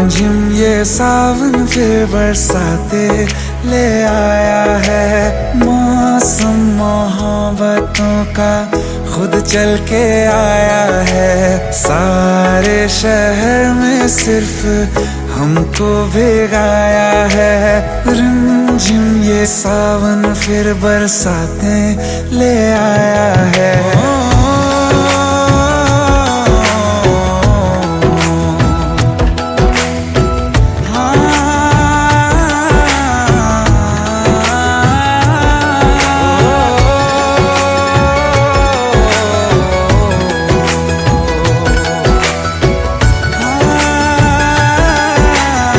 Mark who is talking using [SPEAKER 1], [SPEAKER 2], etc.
[SPEAKER 1] झिम ये सावन फिर बरसाते ले आया है। मौसम मोहब्बतों का खुद चल के आया है। सारे शहर में सिर्फ हमको भिगाया है। रिमझिम ये सावन फिर बरसाते ले आया है।